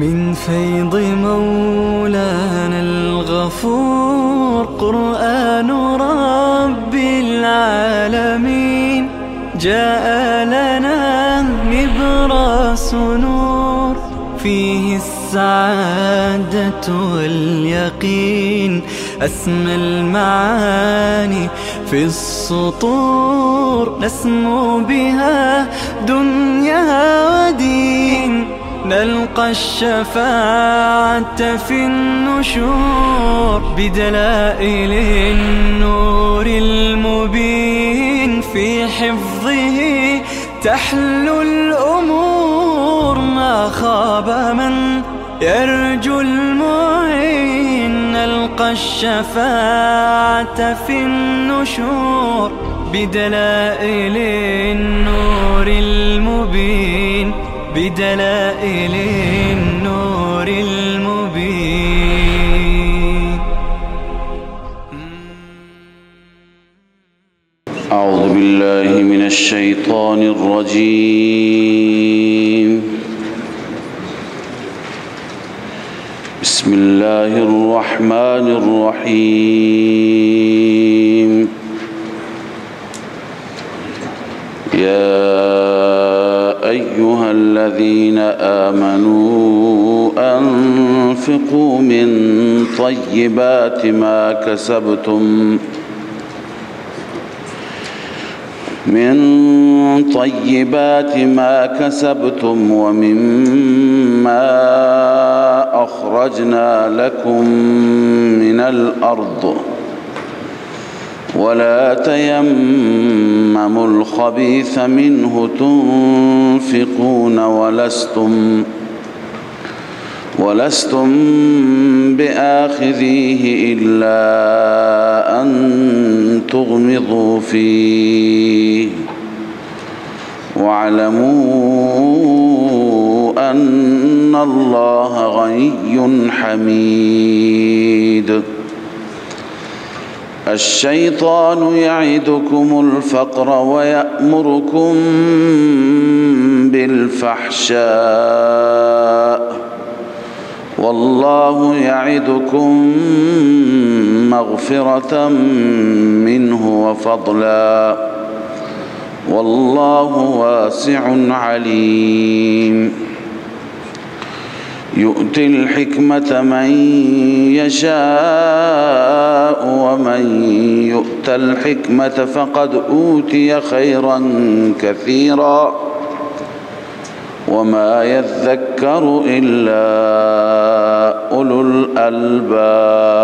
من فيض مولانا الغفور قرآن رب العالمين جاء لنا نبراس نور فيه السعادة واليقين أسمى المعاني في السطور نسمو بها دنيا ودين نلقى الشفاعة في النشور بدلائل النور المبين في حفظه تحلو الأمور ما خاب من يرجو المعين نلقى الشفاعة في النشور بدلائل النور المبين بدلائل النور المبين. أعوذ بالله من الشيطان الرجيم. بسم الله الرحمن الرحيم. يا أيها الذين آمنوا أنفقوا من طيبات ما كسبتم ومما أخرجنا لكم من الأرض ولا تيمموا الخبيث منه تنفقون ولستم بآخذيه إلا أن تغمضوا فيه واعلموا أن الله غني حميد. الشيطان يعدكم الفقر ويأمركم بالفحشاء والله يعدكم مغفرة منه وفضلا والله واسع عليم. يؤتي الحكمة من يشاء ومن يؤت الحكمة فقد أوتي خيرا كثيرا وما يذكر إلا أولو الألباب.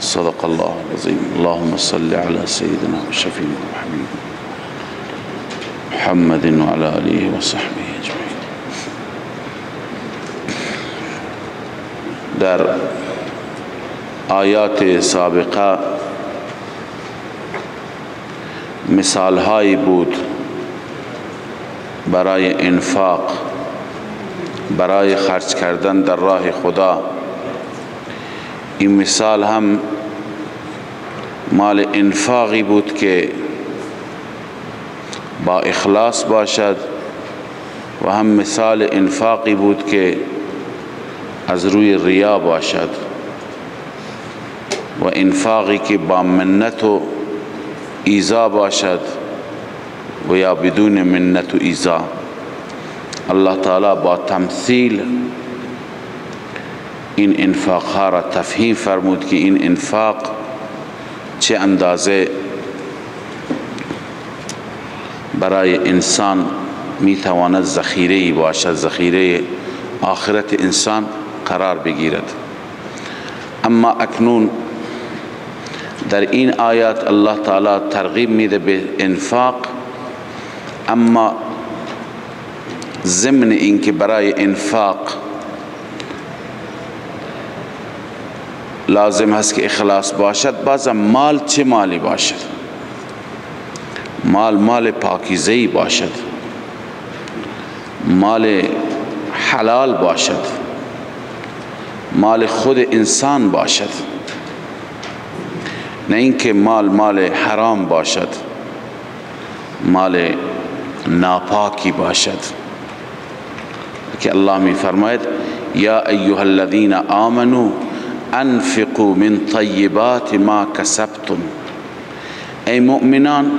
صدق الله العظيم. اللهم صل على سيدنا وشفينا وحبيبنا محمد وعلى آله وصحبه أجمعين. در آیات سابقه مثال هایی بود برای انفاق، برای خرج کردن در راه خدا. این مثال هم مال انفاقی بود که با اخلاص باشد و هم مثال انفاقی بود که از روی ریا باشد و انفاقی که با منت و ایذا باشد و یا بدون منت و ایذا. الله تعالی با تمثیل این انفاق ها را تفهیم فرمود که این انفاق چه اندازه برای انسان میتواند ذخیره‌ای باشد، ذخیره آخرت انسان قرار بگیرد. اما اکنون در این آیات الله تعالی ترغیب میده به انفاق، اما ضمن این که برای انفاق لازم هست که اخلاص باشد، بازم مال چه مالی باشد؟ مال پاکیزه‌ای باشد، مال حلال باشد، مال خود انسان باشد، نه اینکه مال حرام باشد، مال ناپاکی باشد. که الله می فرماید یا ایها الذین آمنوا انفقوا من طیبات ما کسبتم، ای مؤمنان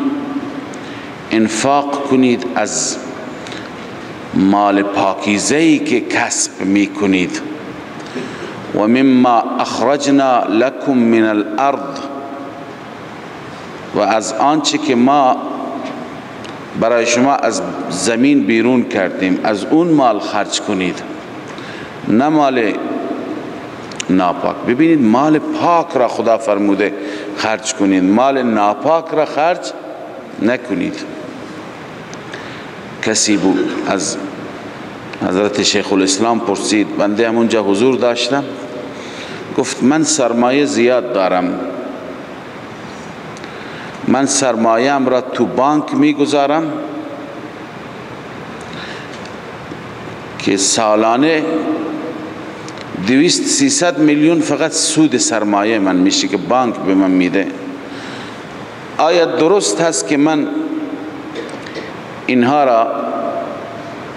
انفاق کنید از مال پاکیزه‌ای که کسب می کنید، و مما اخرجنا لكم من الارض، و از آنچه که ما برای شما از زمین بیرون کردیم از اون مال خرج کنید، نه مال ناپاک. ببینید مال پاک را خدا فرموده خرج کنید، مال ناپاک را خرج نکنید. کسی بود از حضرت شیخ الاسلام پرسید، بنده همونجا حضور داشتم، گفت من سرمایه زیاد دارم، من سرمایه‌ام را تو بانک میگذارم که سالانه 200-300 میلیون فقط سود سرمایه من میشه که بانک به من میده. آیا درست هست که من اینها را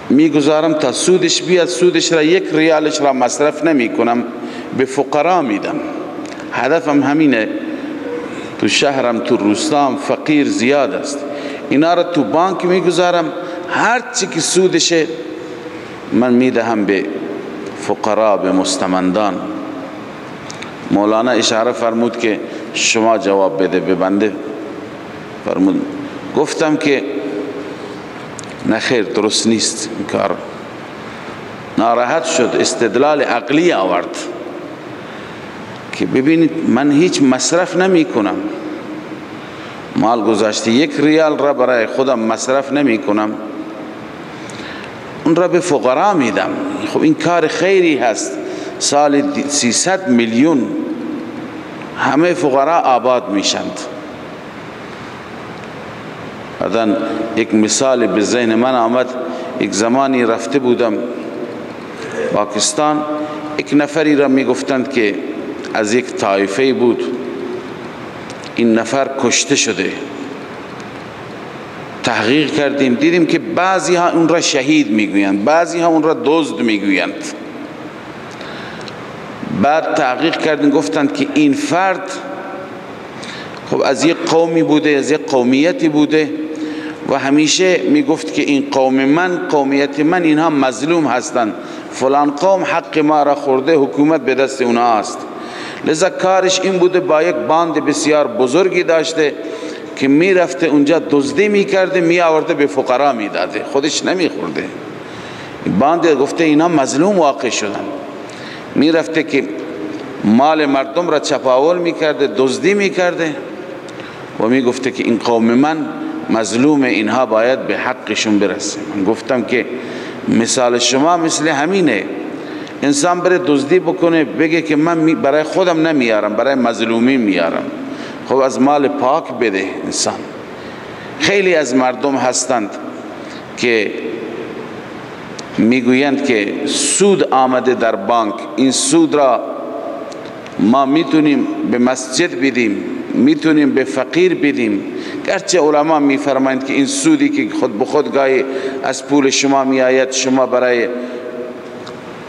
میگذارم تا سودش بیاد، سودش را 1 ریالش را مصرف نمی کنم، به فقرا میدم؟ هدفم همینه. تو شهرم تو روستام فقیر زیاد است، اینا را تو بانک میگذارم، هر چی که سودشه من میدهم به فقرا، به مستمندان. مولانا اشاره فرمود که شما جواب بده به بنده. فرمود گفتم که نخیر درست نیست این کار. ناراحت شد، استدلال عقلی آورد که ببینید من هیچ مصرف نمی کنم، مال گذاشته 1 ریال را برای خودم مصرف نمی کنم، اون را به فقرا میدم. خب این کار خیری هست، سال 300 میلیون همه فقرا آباد میشند. بعدن یک مثال به ذهن من آمد، یک زمانی رفته بودم پاکستان، یک نفری را میگفتند که از یک طایفه بود، این نفر کشته شده. تحقیق کردیم دیدیم که بعضی ها اون را شهید میگویند، بعضی ها اون را دزد میگویند. بعد تحقیق کردیم گفتند که این فرد خب از یک قومی بوده، از یک قومیتی بوده و همیشه میگفت که این قوم من، قومیت من اینها مظلوم هستند، فلان قوم حق ما را خورده، حکومت به دست اونها است. لذا کارش این بوده، با یک باند بسیار بزرگی داشته که میرفته اونجا دزدی میکرده، میآورده به فقرا میداده، خودش نمیخورده. باند گفته اینا مظلوم واقع شدن، میرفته که مال مردم را چپاول میکرده، دزدی میکرده و میگفته که این قوم من مظلوم، اینها باید به حقشون برسه. من گفتم که مثال شما مثل همینه، انسان بره دزدی بکنه بگه که من برای خودم نمیارم، برای مظلومی میارم. خب از مال پاک بده انسان. خیلی از مردم هستند که میگویند که سود آمده در بانک، این سود را ما میتونیم به مسجد بدیم، میتونیم به فقیر بدیم. گرچه علما میفرمایند که این سودی که خود به خود گاهی از پول شما میآید، شما برای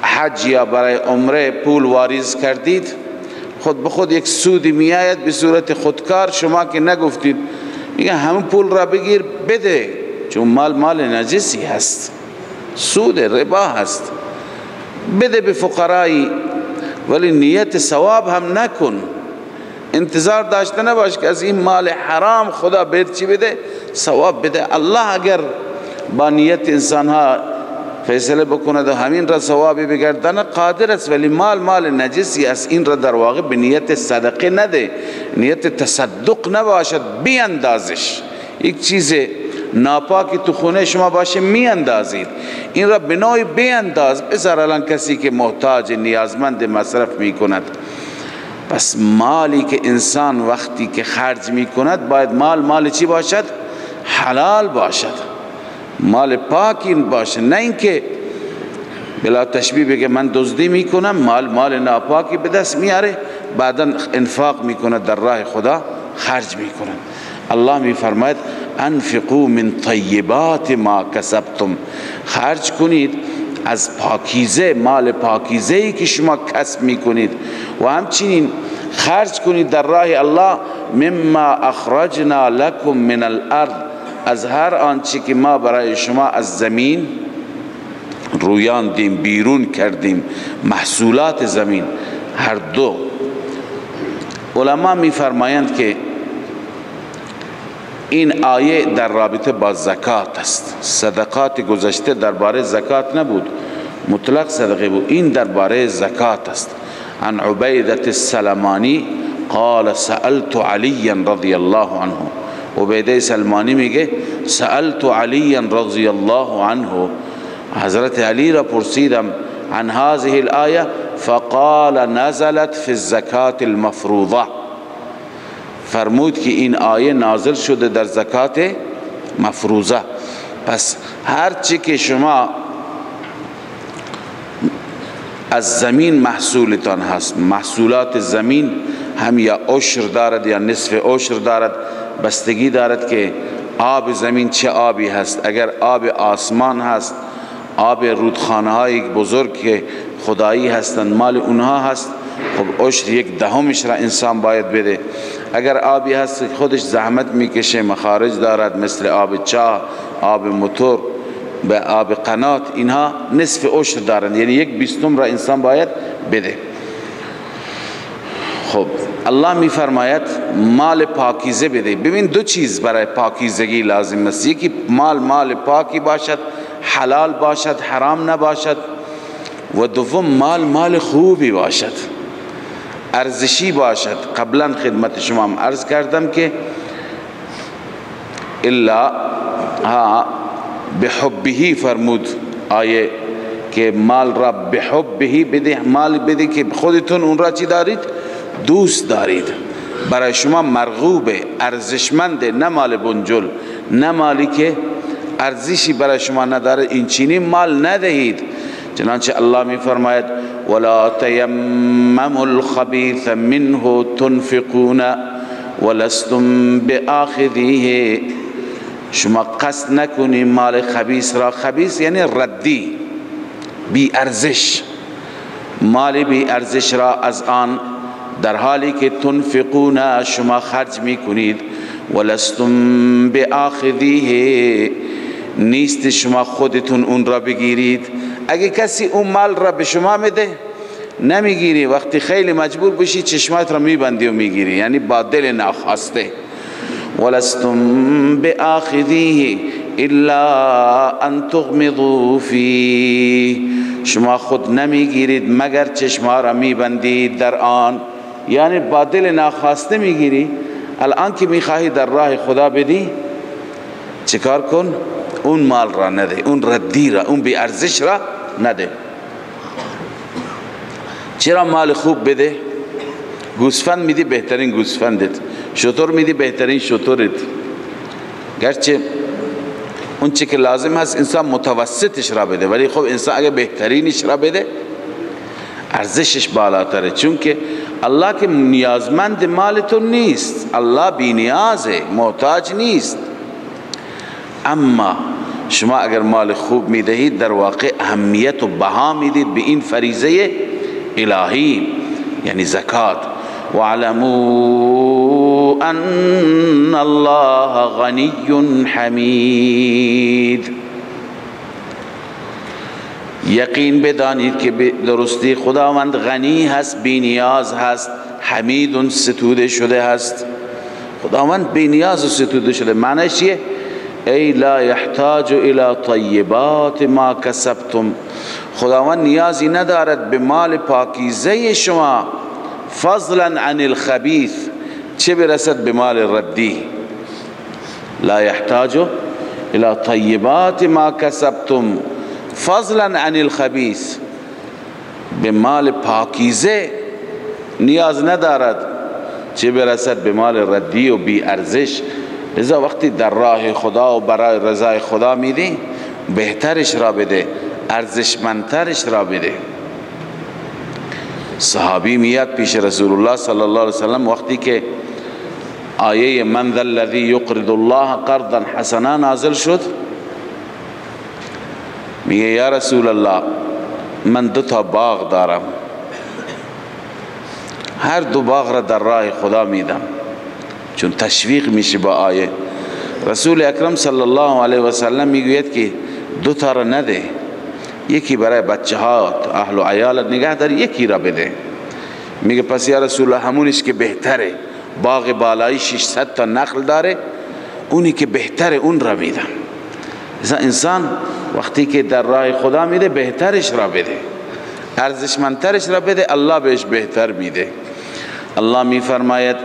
حج یا برای عمره پول واریز کردید، خود به خود یک سودی میآید به صورت خودکار، شما که نگفتید، میگه همون پول را بگیر بده، چون مال نجسی هست، سود ربا هست، بده به فقرایی، ولی نیت ثواب هم نکن. انتظار داشته نباش که از این مال حرام خدا بهت چی بده؟ ثواب بده. الله اگر با نیت انسان ها فیصله بکند و همین را ثوابی بگردن قادر است، ولی مال نجسی است، این را در واقع به نیت صدقه نده، نیت تصدق نباشد، بیاندازش. یک چیز ناپاکی تو خونه شما باشه میاندازید، این را به نوعی بیانداز، بذار الان کسی که محتاج نیازمند مصرف میکند. پس مالی که انسان وقتی که خرج میکند باید مال چی باشد؟ حلال باشد، مال پاکی باشه، نه اینکه بلا تشبیه بگه من دزدی میکنم، مال ناپاکی به دست میاره، بعدا انفاق میکند در راه خدا، خرج میکند. الله میفرماید انفقوا من طیبات ما کسبتم، خرج کنید از پاکیزه، مال پاکیزه ای که شما کسب میکنید و همچنین خرج کنید در راه الله. مما اخرجنا لكم من الارض، از هر آنچه که ما برای شما از زمین رویاندیم، بیرون کردیم، محصولات زمین. هر دو علما میفرمایند که این آیه در رابطه با زکات است. صدقات گذشته درباره زکات نبود، مطلق صدقه بود. این درباره زکات است. عن عبیدة السلمانی قال سألت علی رضی الله عنه. عبیده سلمانی میگه سألت علی رضی الله عنه، حضرت علی را پرسیدم عن هذه الآیه فقال نزلت في الزکاة المفروضه. فرمود که این آیه نازل شده در زکات مفروضه. پس هر چی که شما از زمین محصولتان هست، محصولات زمین هم یا عشر دارد یا نصف عشر دارد، بستگی دارد که آب زمین چه آبی هست. اگر آب آسمان هست، آب رودخانه های بزرگ که خدایی هستند، مال اونها هست، خب عشر یک دهمش را انسان باید بده. اگر آبی هست خودش زحمت میکشه، مخارج دارد، مثل آب چاه، آب موتور، به آب قنات، اینها نصف عشر دارند، یعنی یک بیستم را انسان باید بده. خب الله میفرماید مال پاکیزه بده. ببین دو چیز برای پاکیزگی لازم است، یکی مال پاکی باشد، حلال باشد، حرام نباشد، و دوم مال خوبی باشد، ارزشی باشد. قبلا خدمت شما هم عرض کردم که الا بحبه فرمود آیه که مال را بحبه بده، مال بده که خودتون اون را چی دارید؟ دوست دارید، برای شما مرغوب، ارزشمند، نه مال بنجل، نه مالی که ارزشی برای شما نداره، این چینی مال ندهید. چنانچه الله می فرماید ولا تیمموا الخبیث منه تنفقون ولستم بآخذیه. شما قصد نکنید مال خبیث را، خبیث یعنی ردی، بی ارزش، مال بی ارزش را از آن در حالی که تنفقون شما خرج میکنید، ولستم بآخذیه نیست شما خودتون اون را بگیرید. اگه کسی اون مال را به شما میده نمیگیری، وقتی خیلی مجبور بشی چشمات را میبندی و میگیری، یعنی با دل ناخواسته. ولستم بآخذیه الا ان تغمضوا فیه، شما خود نمیگیرید مگر چشما را میبندید در آن، یعنی با دل ناخواسته میگیری. الان که میخواهی در راه خدا بدی، چیکار کن؟ اون مال را نده، اون ردی را، اون بی ارزش را نده. چرا مال خوب بده؟ گوسفند میدی بهترین گوسفندت، شتر میدی بهترین شترت، گرچه اون چی که لازم هست انسان متوسطش را بده، ولی خب انسان اگه بهترینش را بده ارزشش بالاتره، چون که الله که نیازمند مالتون نیست، الله بی نیازه، محتاج نیست. اما شما اگر مال خوب میدهید در واقع اهمیت و بها میدید به این فریضه الهی، یعنی زکات. واعلموا ان الله غنی حمید، یقین بدانید که درستی خداوند غنی هست، بی نیاز هست، حمید ستوده شده هست. خداوند بی نیاز و ستوده شده، معنیش چیه؟ ای لا یحتاج الى طیبات ما کسبتم، خداوند نیازی ندارد به مال پاکیزه شما، فضلا عن الخبیث، چه برسد به مال ردی. لا یحتاج الى طیبات ما کسبتم فضلا عن الخبیث، به مال پاکیزه نیاز ندارد، چه برسد به مال ردی و بی ارزش. لذا وقتی در راه خدا و برای رضای خدا میدی، بهترش را بده، ارزشمندترش را بده. صحابی میاد پیش رسول الله صلی الله علیه وسلم وقتی که آیه من ذا الذی یقرض الله قرضا حسنا نازل شد، میگه یا رسول الله من 2 تا باغ دارم، هر 2 باغ را در راه خدا میدم، چون تشویق میشه با آیه. رسول اکرم صلی الله علیه و سلم میگوید که 2 تا را نده، یکی برای بچه ها اهل و عیالت نگه دار، یکی را بده. میگه پس یا رسول الله همونیش که بهتره، باغ بالایی 600 تا نخل داره، اونی که بهتره اون را میدم. انسان وقتی که در راه خدا میده بهترش را بده، ارزشمندترش را بده، الله بهش بهتر میده. الله میفرماید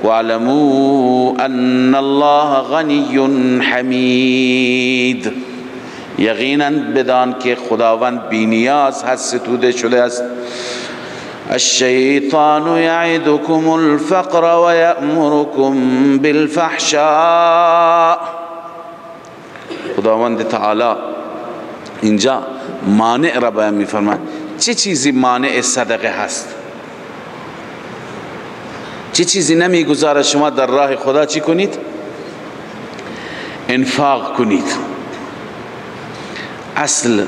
واعلموا ان الله غنی حمید، یقینا بدان که خداوند بینیاز هست، ستوده شده است. الشیطان یعدکم الفقر و یأمرکم بالفحشاء. خداوند تعالی اینجا مانع را بیان می‌فرماید. چه چیزی مانع صدقه هست؟ چه چیزی نمیگذاره شما در راه خدا چی کنید؟ انفاق کنید. اصل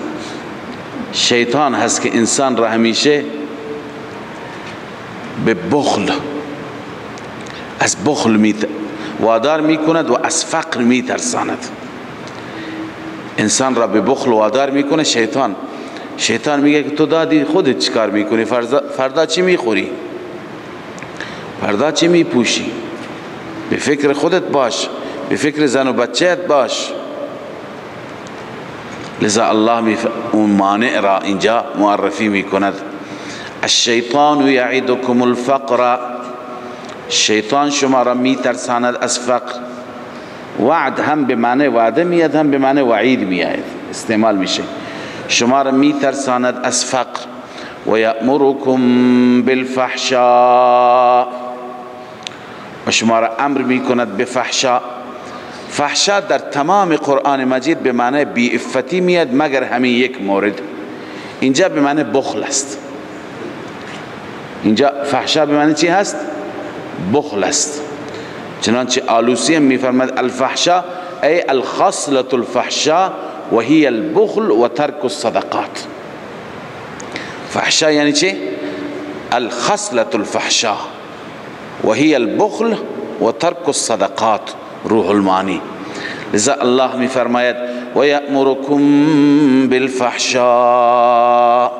شیطان هست که انسان را همیشه به بخل، از بخل وادار میکند و از فقر میترساند. انسان را به بخل وادار میکنه شیطان میگه که تو دادی خودت چیکار میکنی؟ فردا چی میخوری؟ فردا چی میپوشی؟ به فکر خودت باش، به فکر زن و بچه‌ت باش. لذا الله اون مانع را اینجا معرفی میکند. الشیطان یعدکم الفقر، شیطان شما را میترساند از فقر. وعد هم به معنی وعده میاد، هم به معنی وعید میاد استعمال میشه. شما را میترساند از فقر. و یأمرکم بالفحشاء، و شما را امر میکند به فحشا. فحشا در تمام قرآن مجید به معنی بی عفتی میاد مگر همین یک مورد. اینجا به معنی بخل است. اینجا فحشا به معنی چی هست؟ بخل است. چنانچه آلوسی هم میفرماد الفحشا ای الخصلة الفحشا و هی البخل و ترک الصدقات. فحشا یعنی چی؟ الخصلة الفحشا و هی البخل و ترک الصدقات، روح المعانی. لذا الله میفرماید و یأمرکم بالفحشاء،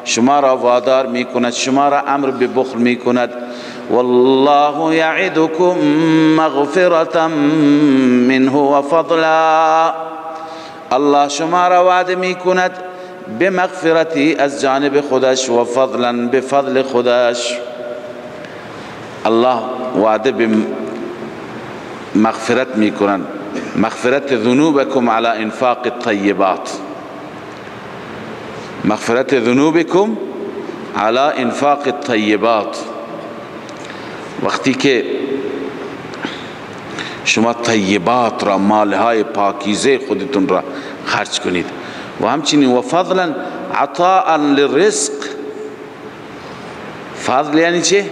شما را وادار میکند، شما را امر به بخل میکند. والله یعدکم مغفرة منه و فضلا، الله شما را وعده میکند به مغفرتی از جانب خودش و فضلا به فضل خودش. الله وعده به مغفرت میکنند، مغفرت ذنوبکم علی انفاق الطیبات، مغفرت ذنوبکم علی انفاق الطیبات. وقتی که شما طیبات را، مالهای پاکیزه خودتون را خرج کنید. و همچنین و فضلا عطاء للرزق. فضل یعنی چه؟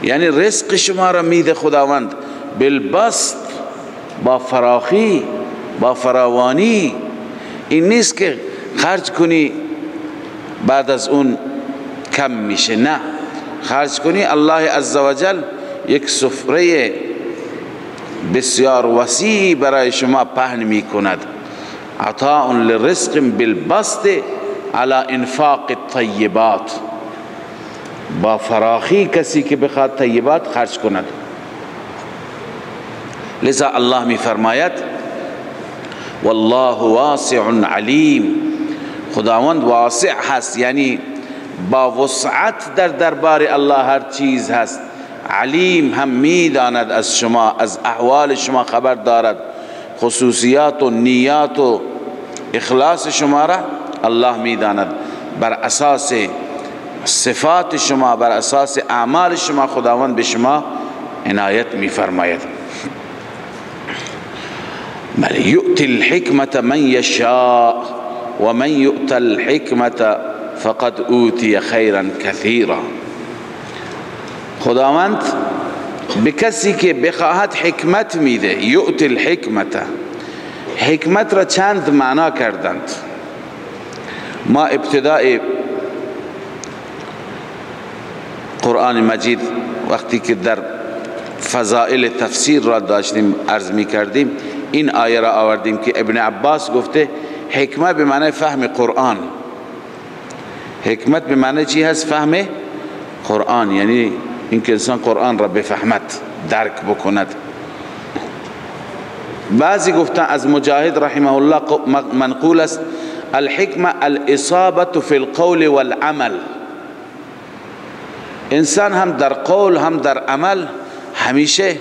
یعنی رزق شما را میده خداوند بالبسط، با فراخی، با فراوانی. این نیست که خرج کنی بعد از اون کم میشه، نه، خرج کنی الله عزوجل یک سفره بسیار وسیع برای شما پهن میکند. عطاء للرزق بالبسط على انفاق الطیبات، با فراخی کسی که بخواد طیبات خرج کند. لذا الله می فرماید والله واسع علیم، خداوند واسع هست، یعنی با وسعت در دربار الله هر چیز هست. علیم هم میداند از شما، از احوال شما خبر دارد، خصوصیات و نیات و اخلاص شما را الله میداند. بر اساس صفات شما، بر اساس اعمال شما خداوند به شما عنایت میفرماید. بل یؤتی الحکمت من یشاء و من یؤت الحکمت فقد اوتی خیرا کثیرا. خداوند به کسی که بخواهد حکمت میده. یؤتی الحکمت، حکمت را چند معنا کردند. ما ابتدای قرآن مجید وقتی که در فضائل تفسیر را داشتیم عرض می کردیم، این آیه را آوردیم که ابن عباس گفته حکمت به معنی فهم قرآن. حکمت به معنی چی هست؟ فهم قرآن، یعنی اینکه انسان قرآن را بفهمد، درک بکند. بعضی گفتن از مجاهد رحمه الله منقول است الحکمه الاصابه فی القول والعمل. انسان هم در قول هم در عمل همیشه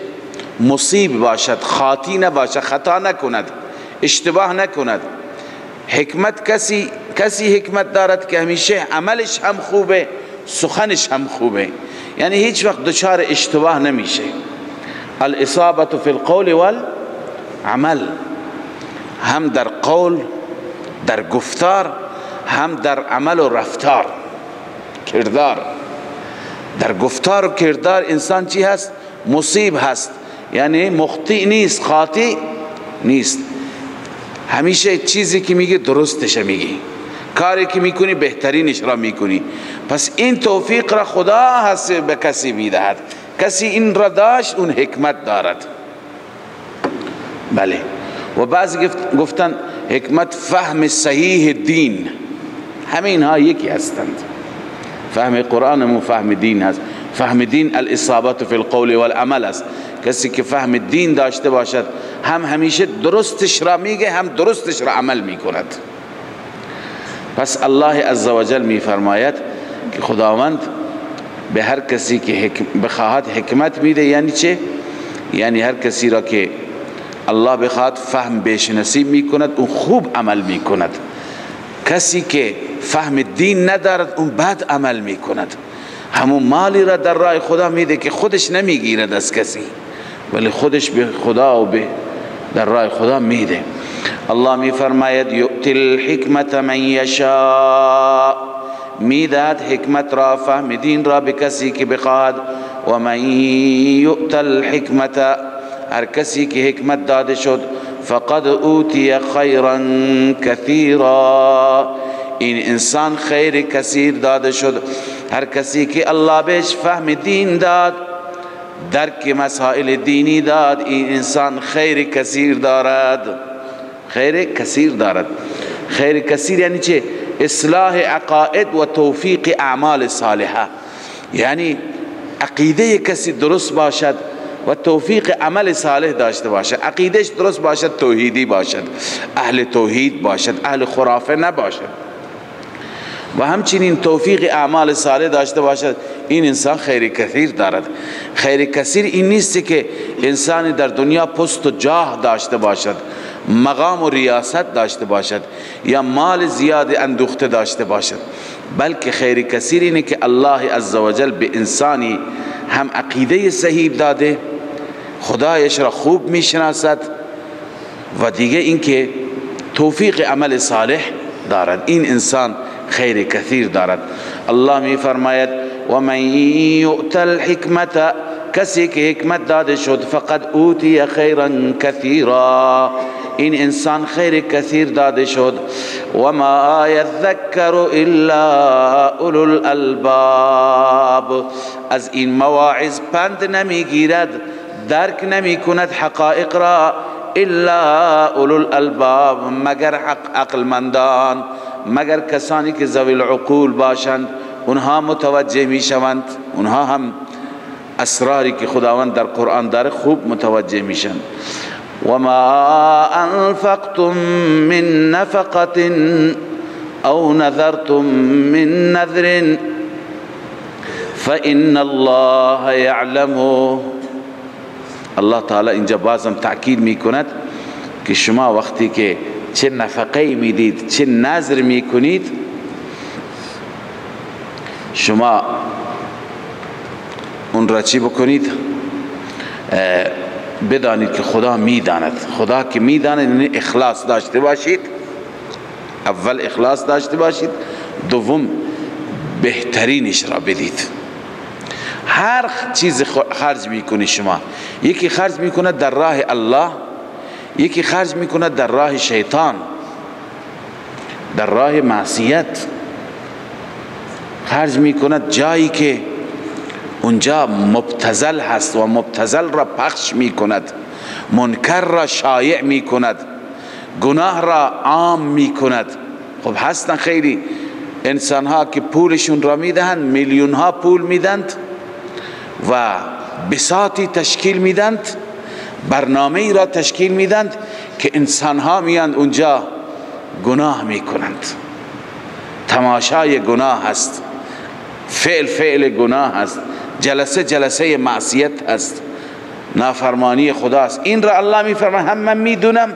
مصیب باشد، خاطی نباشد، خطا نکند، اشتباه نکند. حکمت کسی حکمت دارد که همیشه عملش هم خوبه، سخنش هم خوبه، یعنی هیچ وقت دچار اشتباه نمیشه. الاصابه فی القول والعمل، هم در قول در گفتار، هم در عمل و رفتار کردار. در گفتار و کردار انسان چی هست؟ مصیب هست، یعنی مخطئ نیست، خاطئ نیست. همیشه چیزی که میگه درستش میگی، کاری که میکنی بهترینش را میکنی. پس این توفیق را خدا هست به کسی میدهد. کسی این را داشت اون حکمت دارد. بله. و بعضی گفتن حکمت فهم صحیح دین، همین ها یکی هستند. فهم قرآن و فهم دین هست. فهم دین الاصابه فی القول والعمل است. کسی که فهم دین داشته باشد هم همیشه درستش را میگه، هم درستش را عمل میکند. پس الله عزوجل میفرماید که خداوند به هر کسی که بخواهد حکمت میده. یعنی چه؟ یعنی هر کسی را که الله بخواهد فهم بشناسی میکند اون خوب عمل میکند. کسی که فهم دین ندارد اون بد عمل میکند. همون مالی را در راه خدا میده که خودش نمیگیرد از کسی، ولی خودش به خدا و به در راه خدا میده. الله میفرماید یؤتی الحکمت من یشاء، میدهد حکمت را، فهم دین را به کسی که بخواهد. و من یؤت الحکمت، هر کسی که حکمت داده شد، فقد اوتی خیرا کثیرا، این انسان خیر کثیر داده شد. هر کسی که الله بهش فهم دین داد، درک مسائل دینی داد، این انسان خیر کثیر دارد. خیر کثیر دارد. خیر کثیر یعنی چه؟ اصلاح عقاید و توفیق اعمال صالحه. یعنی عقیده کسی درست باشد و توفیق عمل صالح داشته باشد. عقیدهش درست باشد، توحیدی باشد، اهل توحید باشد، اهل خرافه نباشد، و همچنین توفیق اعمال صالح داشته باشد، این انسان خیر کثیر دارد. خیر کثیر این نیست که انسانی در دنیا پست و جاه داشته باشد، مقام و ریاست داشته باشد، یا مال زیاد اندوخته داشته باشد، بلکه خیر کثیر اینه که الله عزوجل به انسانی هم عقیده صحیح داده، خدایش را خوب میشناسد، و دیگه اینکه توفیق عمل صالح دارد. این انسان خیر کثیر دارد. الله می فرماید و من یؤت الحکمت، کسی که حکمت داده شد، فقد اوتی خیرا کثیرا، این انسان خیر کثیر داده شد. و ما یذکر الا اولو الالباب، از این مواعظ پند نمیگیرد، درک نمی کند حقائق را، الا اولو الالباب، مگر عقلمندان، مگر کسانی که ذوی العقول باشند، اونها متوجه می شوند، اونها هم اسراری که خداوند در قرآن داره خوب متوجه میشن. و ما انفقتم من نفقه او نذرتم من نذر فإن الله یعلمه. الله تعالی اینجا بازم تأکید میکند که شما وقتی که چه نفقه میدید، چه نذر میکنید، شما اون را چی بکنید؟ بدانید که خدا میداند. خدا که میداند یعنی اخلاص داشته باشید. اول اخلاص داشته باشید، دوم بهترینش را بدید. هر چیز خرج میکنی شما، یکی خرج میکنه در راه الله، یکی خرج میکنه در راه شیطان. در راه معصیت خرج میکند، جایی که اونجا مبتذل هست و مبتذل را پخش میکند، منکر را شایع میکند، گناه را عام میکند. خب هستن خیلی انسان ها که پولشون را میدهند، میلیون ها پول میدند و بساطی تشکیل میدند، برنامه ای را تشکیل میدند که انسان ها میاند اونجا گناه میکنند. تماشای گناه هست، فعل گناه هست، جلسه معصیت هست، نافرمانی خداست. این را الله میفرماید هم من میدونم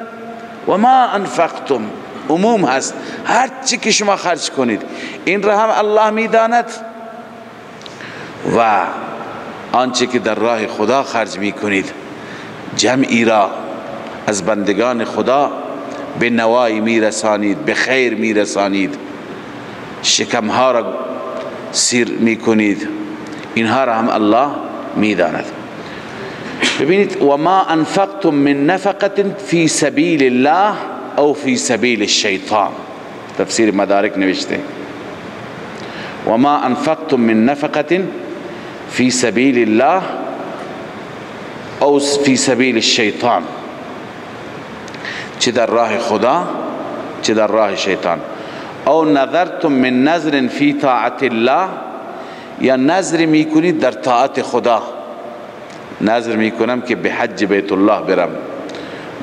و ما انفقتم، عموم هست، هر چی که شما خرج کنید این را هم الله میداند و آنچه که در راه خدا خرج میکنید جمعی را از بندگان خدا به نوایی میرسانید، به خیر میرسانید، شکمها را سیر میکنید، اینها را هم الله میداند. ببینید و ما انفقتم من نفقه فی سبیل الله او فی سبیل الشیطان، تفسیر مدارک نوشته و ما انفقتم من نفقه فی سبیل الله او فی سبیل الشیطان، چه در راه خدا چه در راه شیطان. او نذرتم من نذر فی طاعت الله، یا نذر میکنید در طاعت خدا. نذر میکنم که به حج بیت الله برم،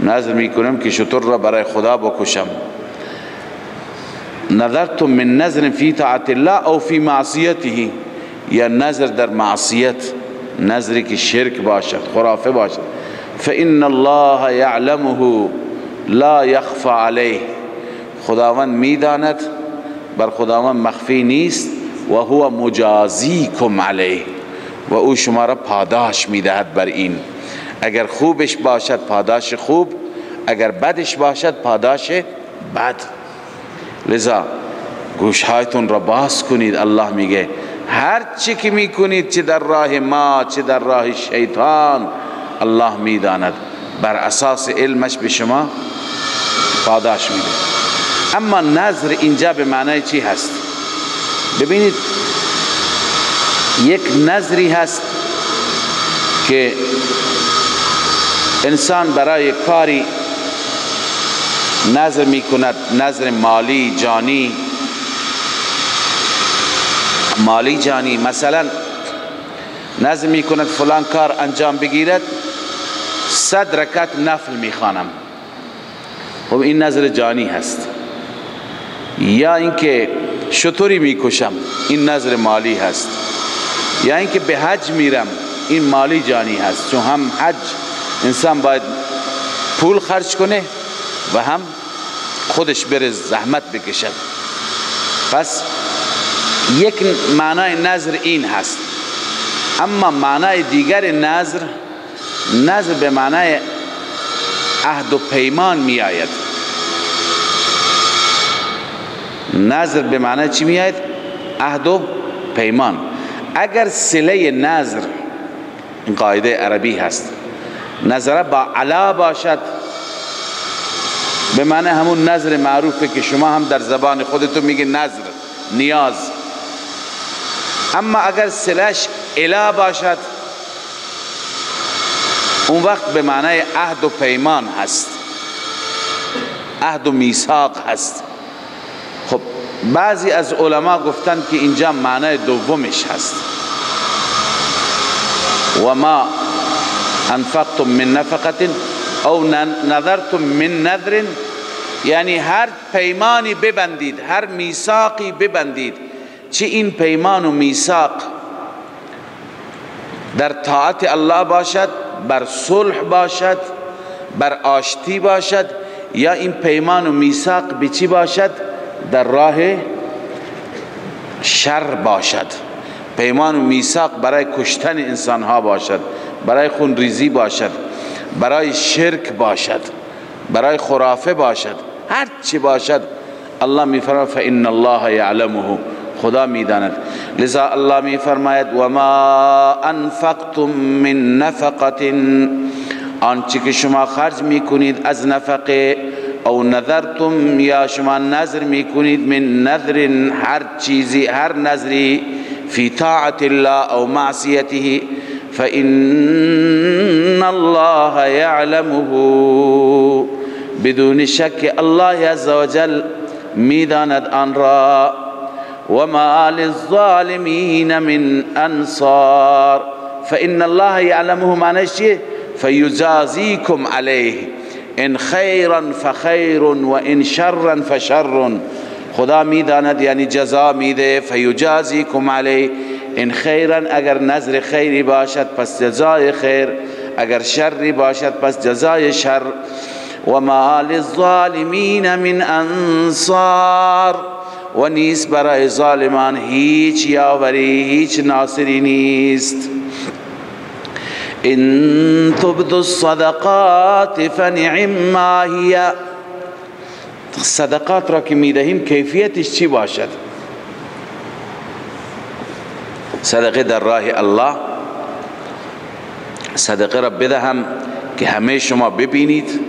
نذر میکنم که شتر را برای خدا بکشم. نذرتم من نذر فی طاعت الله او فی معصیته، یا نذر در معصیت، نذری که شرک باشد، خرافه باشد. فإن الله یعلمه لا یخفى علیه، خداوند میداند، بر خداوند مخفی نیست. و هو مجازیکم علیه، و او شما را پاداش میدهد بر این. اگر خوبش باشد پاداش خوب، اگر بدش باشد پاداش بد. لذا گوشهایتون را باز کنید. الله میگه هر چی که میکنید، چه در راه ما چه در راه شیطان، الله میداند، بر اساس علمش به شما پاداش میده. اما نذر اینجا به معنای چی هست؟ ببینید یک نذری هست که انسان برای کاری نذر میکند، نذر مالی جانی. مثلا نذر میکند فلان کار انجام بگیرد، 100 رکعت نفل میخوانم. خب این نذر جانی هست. یا اینکه شتری میکشم، این نذر مالی هست. یا اینکه به حج میرم، این مالی جانی هست، چون هم حج انسان باید پول خرج کنه و هم خودش بره زحمت بکشد. پس یک معنای نذر این هست. اما معنای دیگر نذر به معنای عهد و پیمان می آید. نذر به معنای چی می آید؟ عهد و پیمان. اگر صله نذر، این قاعده عربی هست، نظر با علا باشد، به معنی همون نذر معروفه که شما هم در زبان خودتون میگه نذر، نیاز. اما اگر صلهش الا باشد، اون وقت به معنی عهد و پیمان هست، عهد و میثاق هست. خب بعضی از علما گفتن که اینجا معنی دومش هست. و ما انفقتم من نفقه او نذرتم من نذر، یعنی هر پیمانی ببندید، هر میثاقی ببندید، چه این پیمان و میثاق در طاعت الله باشد، بر صلح باشد، بر آشتی باشد، یا این پیمان و میثاق به چی باشد؟ در راه شر باشد. پیمان و میثاق برای کشتن انسان ها باشد، برای خونریزی باشد، برای شرک باشد، برای خرافه باشد، هر چی باشد الله میفرماید فإن الله یعلمه، خدا میداند. لذا الله میفرماید و ما انفقتم من نفقه، آنچه که شما خرج میکنید از نفقه، او نذرتم یا شما نذر میکنید من نذر هر چیزی هر نذری فی طاعت الله او معصیته فإن الله يعلمه بدون شک الله عز وجل میداند آن را وما للظالمین من انصار فإن الله يعلمه معنیش چیه فیجازیکم علیه ان خیرا فخیر و ان شرا فشر خدا میداند یعنی جزا میده فیجازیکم علیه ان خیرا اگر نظر خیری باشد پس جزای خیر اگر شری باشد پس جزای شر و ما للظالمین من انصار و نیست برای ظالمان هیچ یاوری هیچ ناصری نیست ان تبدوا الصدقات فنعم ما هی صدقات را که میدهیم کیفیتش چی باشد صدقه در راه الله صدقه را بدهم که همه شما ببینید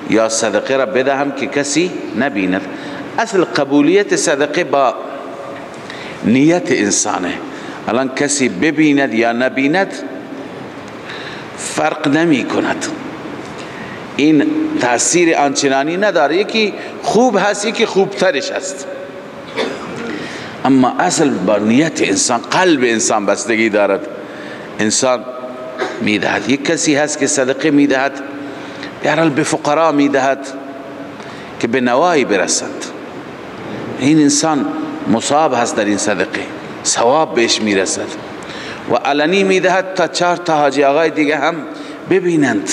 یا صدقه را بدهم که کسی نبیند اصل قبولیت صدقه با نیت انسانه الان کسی ببیند یا نبیند فرق نمی کند این تأثیر آنچنانی نداره یکی خوب هست یکی خوبترش هست اما اصل با نیت انسان قلب انسان بستگی دارد انسان میدهد یک کسی هست که صدقه میدهد بهرحال به فقرا میدهد که به نوایی برسند این انسان مصاب هست در این صدقه ثواب بهش میرسد و علنی میدهد تا 4 تا حاجی آقای دیگه هم ببینند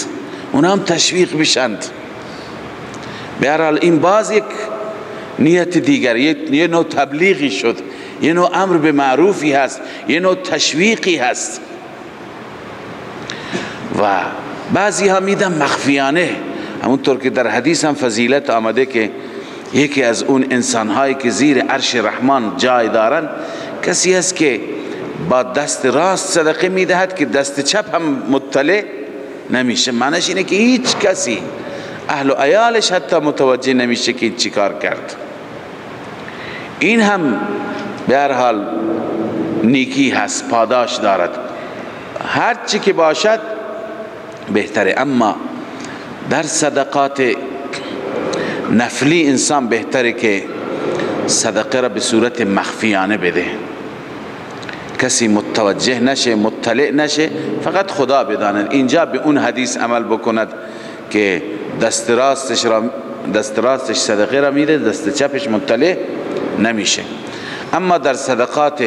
اونا هم تشویق بشند بهرحال این باز یک نیت دیگر یه نوع تبلیغی شد یه نوع امر به معروفی هست یه نوع تشویقی هست و بعضی ها میدن مخفیانه همونطور که در حدیث هم فضیلت آمده که یکی از اون انسانهایی که زیر عرش رحمان جای دارن کسی هست که با دست راست صدقه میدهد که دست چپ هم مطلع نمیشه معنیش اینه که هیچ کسی اهل و عیالش حتی متوجه نمیشه که چی کار کرد این هم به هر حال نیکی هست پاداش دارد هر چی که باشد بهتره اما در صدقات نفلی انسان بهتره که صدقه را به صورت مخفیانه بده کسی متوجه نشه مطلع نشه فقط خدا بداند اینجا به اون حدیث عمل بکند که دست راستش صدقه را میده دست چپش مطلع نمیشه اما در صدقات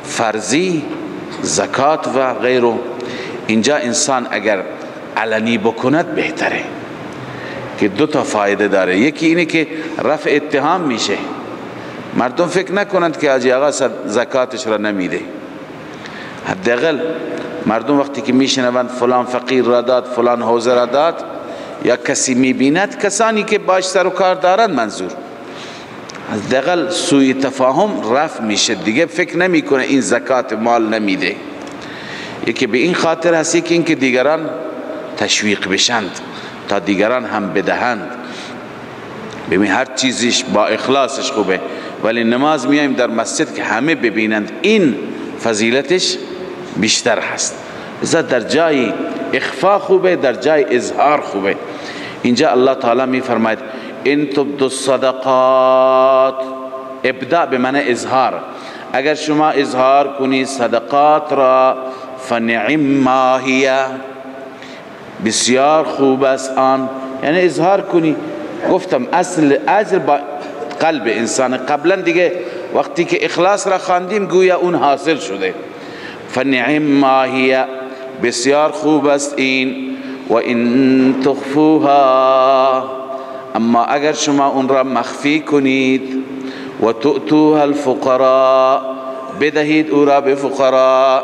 فرضی زکات و غیره اینجا انسان اگر علنی بکند بهتره که 2 تا فایده داره یکی اینه که رفع اتهام میشه مردم فکر نکنند که حاجی آقا زکاتش را نمیده حداقل مردم وقتی که میشنوند فلان فقیر را داد فلان حوزه را داد یا کسی میبیند کسانی که باش سر و کار دارند منظور حداقل سوء تفاهم رفع میشه دیگه فکر نمیکنه این زکات مال نمیده یکی به این خاطر هستی که اینکه دیگران تشویق بشند تا دیگران هم بدهند ببین هر چیزیش با اخلاصش خوبه ولی نماز میایم در مسجد که همه ببینند این فضیلتش بیشتر هست لذا در جای اخفا خوبه در جای اظهار خوبه اینجا الله تعالی میفرماید ان تبدوا الصدقات ابداء به معنی اظهار اگر شما اظهار کنی صدقات را فنعم ما هی بسیار خوب است آن یعنی اظهار کنی گفتم اصل اجر با قلب انسان قبلا دیگه وقتی که اخلاص را خواندیم گویا اون حاصل شده فنعم ما هی بسیار خوب است این و ان تخفوها اما اگر شما اون را مخفی کنید و تؤتوها الفقراء بدهید او را به فقراء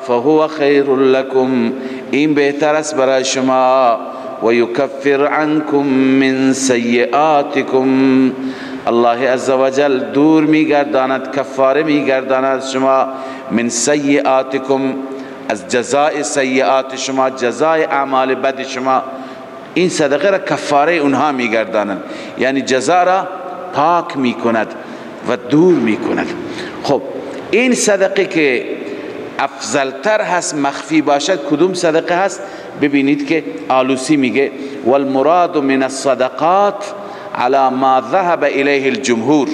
فهو خیر لكم این بهتر است برای شما و یکفر عنکم من سیئاتکم الله عز وجل دور میگرداند کفاره میگرداند شما من سیئاتکم از جزای سیئات شما جزای اعمال بد شما این صدقه را کفاره اونها میگردانند، یعنی جزا را پاک میکند و دور میکند. خب این صدقه که افضلتر هست مخفی باشد کدوم صدقه هست؟ ببینید که آلوسی میگه والمراد من الصدقات على ما ذهب الیه الجمهور،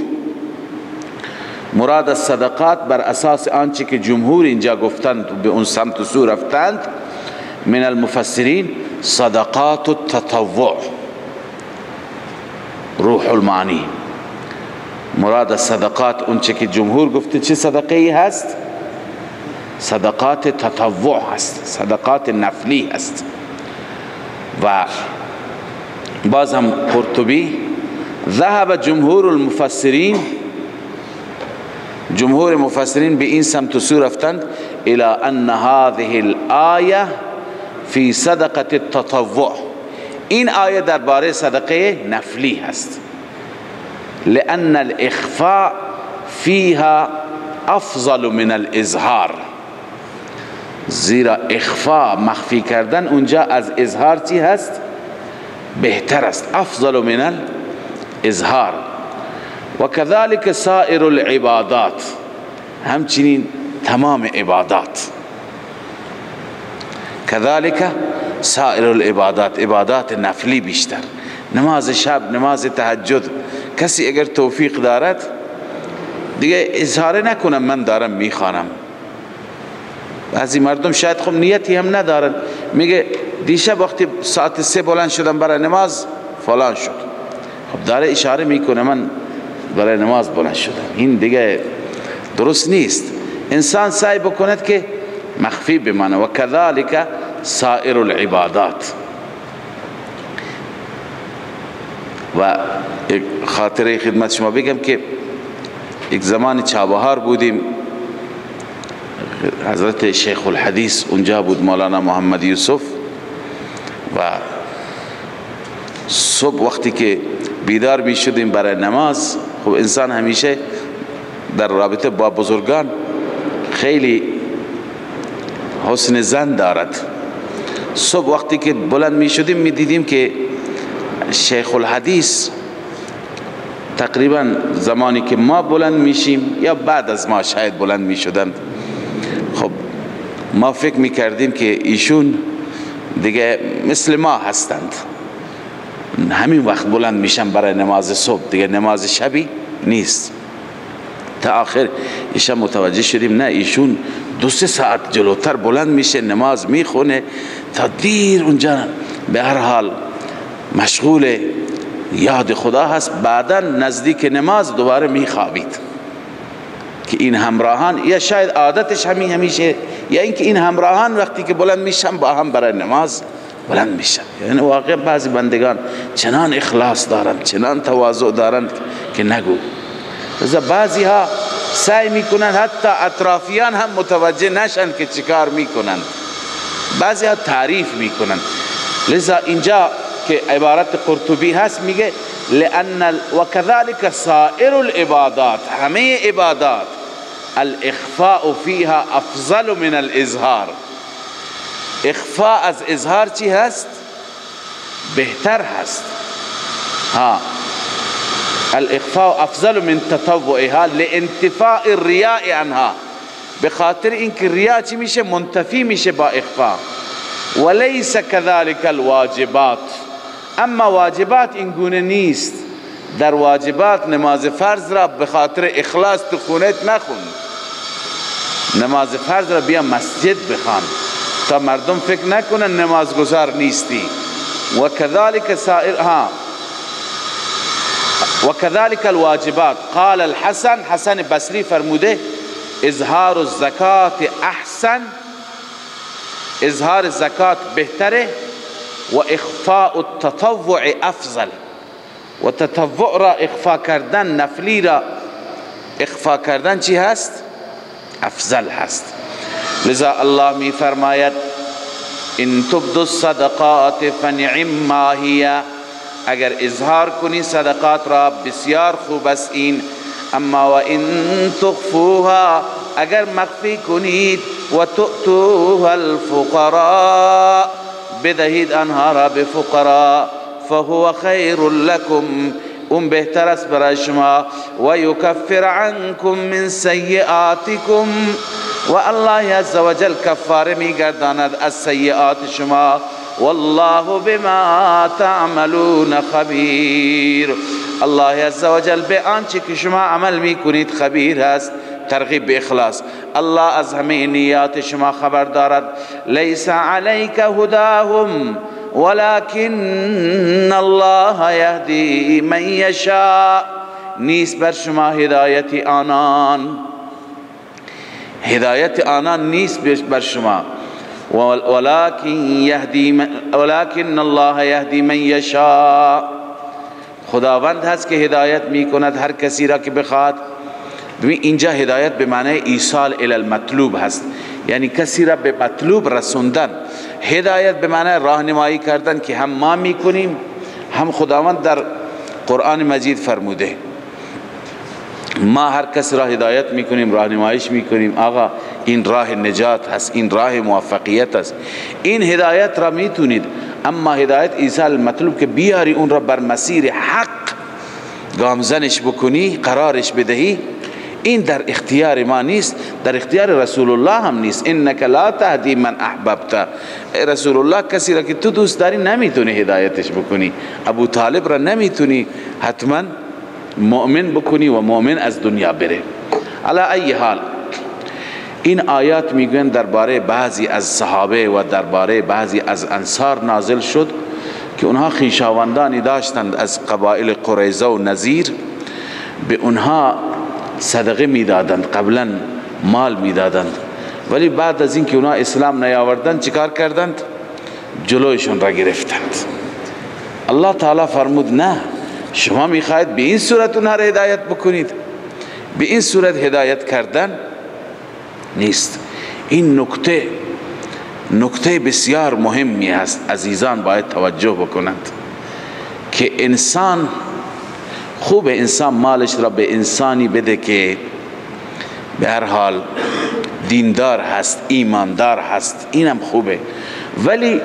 مراد الصدقات بر اساس آنچه که جمهور اینجا گفتند به اون سمت و سو رفتند من المفسرین صدقات التطوع. روح المعانی مراد الصدقات اونچه که جمهور گفته چه صدقه ای هست؟ صدقات تطوع هست، صدقات نفلی هست. و باز هم قرطبی ذهب جمهور المفسرین، جمهور مفسرین به این سمت و سو رفتند الى ان هذه الآیه فی صدقه التطوع، این آیه درباره صدقه نفلی هست. لأن الاخفاء فيها افضل من الاظهار، زیرا اخفاء مخفی کردن اونجا از اظهار چی هست؟ بهتر است، افضل من الاظهار. و كذلك سائر العبادات، همچنین تمام عبادات، كذلك سائر العبادات، عبادات نفلی بیشتر، نماز شب، نماز تهجد، کسی اگر توفیق دارد دیگه اظهار نکنم من دارم میخوانم. بعضی مردم شاید خب نیتی هم ندارن، میگه دیشب وقتی ساعت 3 بلند شدم برای نماز فلان شد، خب داره اشاره میکنه من برای نماز بلند شدم، این دیگه درست نیست. انسان سعی بکند که مخفی بمانه. و كذلك سائر العبادات. و یک خاطره خدمت شما بگم که یک زمان چابهار بودیم، حضرت شیخ الحدیث اونجا بود، مولانا محمد یوسف، و صبح وقتی که بیدار می شدیم برای نماز، خب انسان همیشه در رابطه با بزرگان خیلی حسن ظن دارد. صبح وقتی که بلند می شدیم می دیدیم که شیخ الحدیث تقریبا زمانی که ما بلند میشیم یا بعد از ما شاید بلند می شدند، خب ما فکر می کردیم که ایشون دیگه مثل ما هستند، همین وقت بلند میشن برای نماز صبح، دیگه نماز شبی نیست. تا آخر ایشان متوجه شدیم نه، ایشون 2-3 ساعت جلوتر بلند میشه، نماز میخونه تا دیر اونجا، به هر حال مشغول یاد خدا هست. بعدا نزدیک نماز دوباره میخوابید. که این همراهان یا شاید عادتش همیشه، یا اینکه این همراهان وقتی که بلند میشن با هم برای نماز بلند میشن. یعنی واقعا بعضی بندگان چنان اخلاص دارند، چنان تواضع دارند که نگو. لذا بعضی ها سعی میکنن حتی اطرافیان هم متوجه نشن که چیکار میکنن، بعضی ها تعریف میکنن. لذا اینجا که عبارت قرطبی هست میگه لأن وكذلك سائر العبادات، همه عبادات الاخفاء فيها افضل من الاظهار. اخفاء از اظهار چی هست؟ بهتر هست. الاخفاء افضل من تطوعها لانتفاء الرياء عنها، به خاطر اینکه ریا چی میشه؟ منتفی میشه با اخفاء. وليس كذلك الواجبات، اما واجبات این گونه نیست. در واجبات نماز فرض را به خاطر اخلاص تو خونت نخون، نماز فرض را بیا مسجد بخوان تا مردم فکر نکنن نمازگزار نیستی. و كذلك سائرها و كذلك الواجبات. قال الحسن، حسن بصری فرموده اظهار الزکات احسن، اظهار زکات بهتره، و اخفاء التطوع افضل، و تطوع را اخفا کردن، نفلی را اخفا کردن چی هست؟ افضل هست. لذا الله می فرماید ان تبدوا الصدقات فنعم ما هي، اگر اظهار کنی صدقات را بسیار خوب است این. اما و ان تخفوها، اگر مخفی کنید، و تؤتوها الفقراء، بدهید آنها را به فقرا، فهو خیر لکم، اون بهتر است برای شما، و یکفر عنکم من سیئاتکم، و الله عزوجل کفاره میگرداند از سیئات شما، والله بما تعملون خبیر، الله عزوجل به آنچه که شما عمل میکنید خبیر است. ترغیب به اخلاص. الله از همه نیات شما خبر دارد. لیس علیک هداهم ولكن الله یهدی من یشاء، نیست بر شما هدایت آنان، هدایت آنان نیست بر شما، ولكن الله یهدی من یشاء، خداوند هست که هدایت میکند هر کسی را که بخواد. اینجا هدایت به معنی ایصال الی المطلوب هست، یعنی کسی را به مطلوب رسوندن. هدایت به معنی راهنمایی کردن که هم ما میکنیم هم خداوند در قرآن مجید فرموده. ما هر کس را هدایت میکنیم، راهنماییش میکنیم، آقا این راه نجات هست، این راه موفقیت هست، این هدایت را میتونید. اما هدایت ایصال مطلوب که بیاری اون را بر مسیر حق گامزنش بکنی، قرارش بدهی، این در اختیار ما نیست، در اختیار رسول الله هم نیست. انک لا تهدی من احببت، رسول الله کسی را که تو دوست داری نمیتونی هدایتش بکنی. ابو طالب را نمیتونی حتما مؤمن بکنی و مؤمن از دنیا بره. علی ای حال این آیات میگن درباره بعضی از صحابه و درباره بعضی از انصار نازل شد که اونها خویشاوندانی داشتند از قبایل قریظه و نذیر، به اونها صدقه میدادند، قبلا مال میدادند، ولی بعد از اینکه اونها اسلام نیاوردند چیکار کردند؟ جلویشون را گرفتند. الله تعالی فرمود نه، شما میخواید به این صورت اونها را هدایت بکنید؟ به این صورت هدایت کردن نیست. این نکته بسیار مهمی هست، عزیزان باید توجه بکنند که انسان خوب، انسان مالش را به انسانی بده که به هر حال دیندار هست، ایماندار هست، اینم خوبه، ولی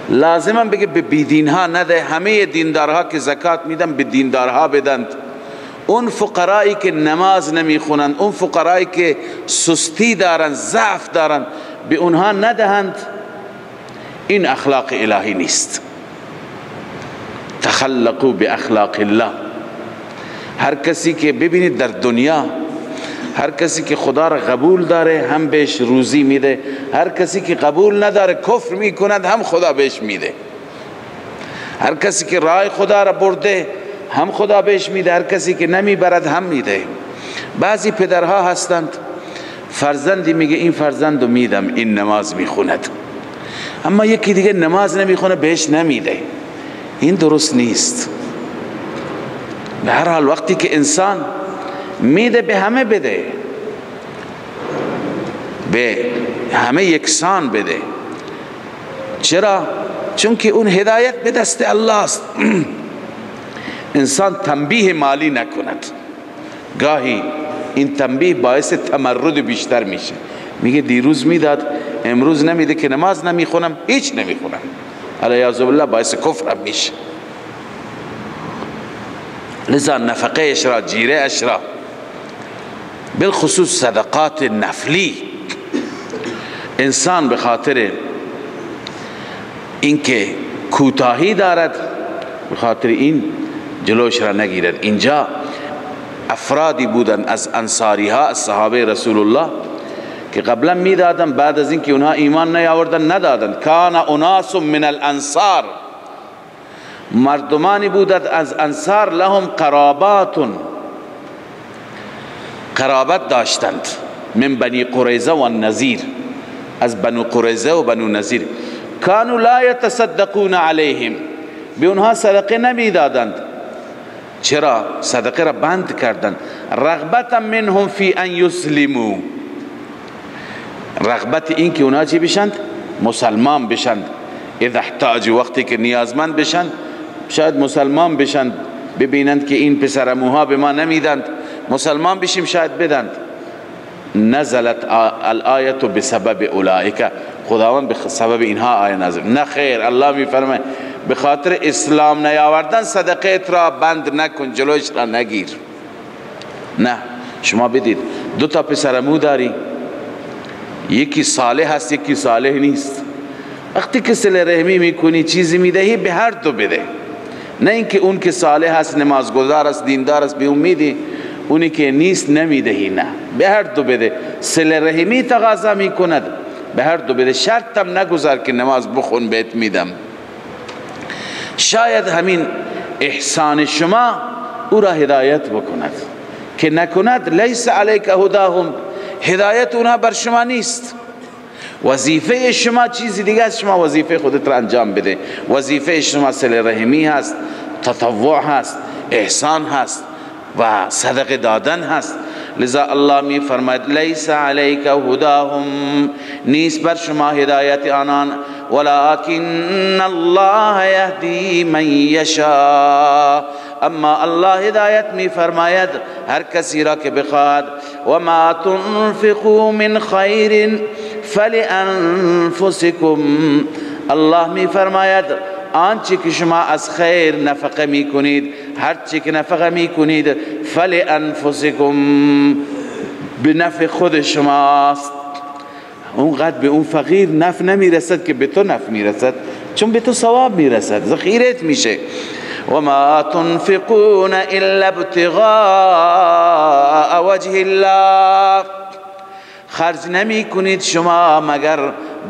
لازمم بگه به بیدینها نده. همه دیندارها که زکات میدن به دیندارها بدند. اون فقرایی که نماز نمیخونند، اون فقرایی که سستی دارند، ضعف دارند، به اونها ندهند. این اخلاق الهی نیست. تخلقوا باخلاق الله. هر کسی که ببینید در دنیا، هر کسی که خدا را قبول داره هم بهش روزی میده، هر کسی که قبول نداره کفر میکند هم خدا بهش میده. هر کسی که راه خدا را برده هم خدا بهش میده، هر کسی که نمیبرد هم میده. بعضی پدرها هستند فرزندی میگه این فرزندو میدم این نماز میخوند، اما یکی دیگه نماز نمیخونه بهش نمیده. این درست نیست. به هر حال وقتی که انسان میده به همه بده، به همه یکسان بده. چرا؟ چون که اون هدایت به دست الله است. انسان تنبیه مالی نکند. گاهی این تنبیه باعث تمرد بیشتر میشه. میگه دیروز میداد امروز نمیده که نماز نمیخونم، هیچ نمیخونم، علیاذ بالله باعث کفر میشه. لذا نفقه اشرا، جیره اشرا، بالخصوص صدقات نفلی، انسان به خاطر اینکه کوتاهی دارد به خاطر این جلوش را نگیرد. اینجا افرادی بودن از انصاری ها، از صحابه رسول الله که قبلا میدادن، بعد از اینکه اونها ایمان نیاوردن ندادن. کان اناس من الانصار، مردمانی بودند از انصار، لهم قرابت داشتند، من بنی قریظه و النذیر، از بنو قریظه و بنو نذیر. کانوا لا یتصدقون علیهم، به اونها صدقه نمیدادند. چرا؟ صدقه را بند کردند. رغبتا منهم فی ان یسلموا، رغبت این که اونها چی بشند؟ مسلمان بشند. اذا احتاجوا، وقتی که نیازمند بشند شاید مسلمان بشند، ببینند که این پسرموها به ما نمیدند، مسلمان بشیم شاید بدند. نزلت الآیت بسبب اولئک، خداوند به سبب اینها آیه نازل. نه خیر، الله میفرماید به خاطر اسلام نیاوردن صدقه را بند نکن، جلوش را نگیر. نه، شما بدید 2 تا پسرمو داری، یکی صالح هست یکی صالح نیست. وقتی که صله رحمی میکنی چیزی میدهی به هر دو بده، نه اینکه اون که صالح هست نمازگزار است دیندار است به اون میدی، اونی که نیست نمیدهی. نه، به هر دو بده. صله رحمی تقاضا میکند به هر دو بده. شرطم نگذار که نماز بخون بهت میدم. شاید همین احسان شما او را هدایت بکند، که نکند لیس علیک هداهم، هدایت اونا بر شما نیست. وظیفه شما چیزی دیگه است، شما وظیفه خودت را انجام بده. وظیفه شما صله رحمی هست، تطوع هست، احسان هست و صدقه دادن هست. لذا الله می فرماید لیس علیک هداهم، نیست بر شما هدایت آنان، ولکن الله یهدی من یشاء، اما الله هدایت می فرماید هر کسی را که بخواهد. و ما تنفقوا من خیر فلانفسکم، الله می فرماید آنچه که شما از خیر نفقه می کنید، هر چی که نفقه می کنید، فلانفسکم، به نفع خود شماست. اونقدر به اون فقیر نفع نمی رسد که به تو نفع می رسد، چون به تو ثواب می رسد، ذخیرت میشه. و ما تنفقون الا ابتغاء وجه الله، خرج نمی کنید شما مگر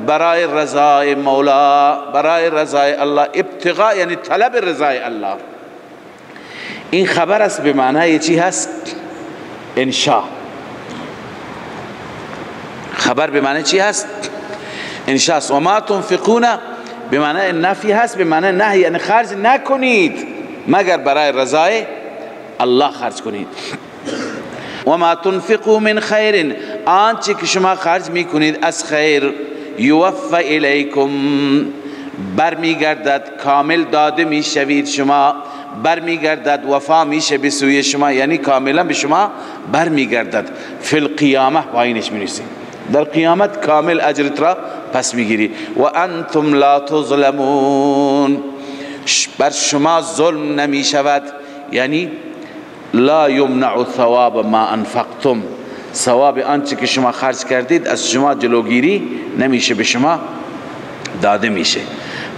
برای رضای مولا، برای رضای الله. ابتغاء یعنی طلب رضای الله. این خبر است به معنای چی هست؟ انشاء. خبر به معنی چی هست؟ انشاء. و ما تنفقون به معنی نفی هست، به معنی نهی، یعنی خرج نکنید مگر برای رضای الله خرج کنید. و ما تنفقوا من خیر، آنچه که شما خرج میکنید از خیر، یوفى الیکم، برمیگردد، کامل داده میشوید شما، برمیگردد، وفا میشه به سوی شما، یعنی کاملا به شما برمیگردد. فی القیامه پایینش می‌نویسید در قیامت کامل اجرت را پس میگیری. و انتم لا تظلمون، بر شما ظلم نمیشود، یعنی لا یمنع ثواب ما انفقتم، ثواب آنچه که شما خرج کردید از شما جلوگیری نمیشه، به شما داده میشه.